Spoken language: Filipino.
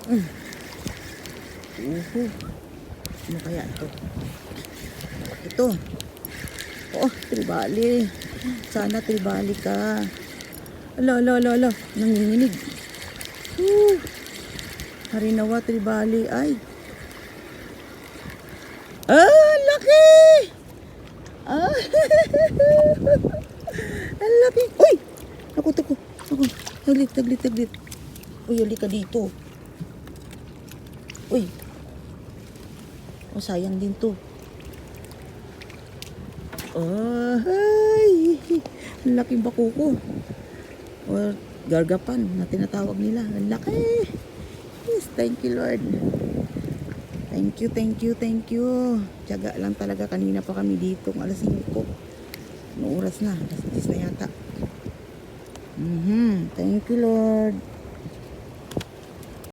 Uhu. Ano kaya ito? Ito. Oh, tribali. Sana tribali ka. Ala. Nanginginig. Harinawa tribali. Ay. Laki! Ah, ang laki. Uy! Ako. Taglit. Uy, halika dito. Uy. Oh, sayang din to. Ay! Ang laking bakuko. Or gargapan na tinatawag nila. Ang laki. Yes, thank you Lord. Thank you. Tiyaga lang talaga, kanina pa kami dito. Alas 5. Anong oras na? Alas 10 na yata. Thank you Lord.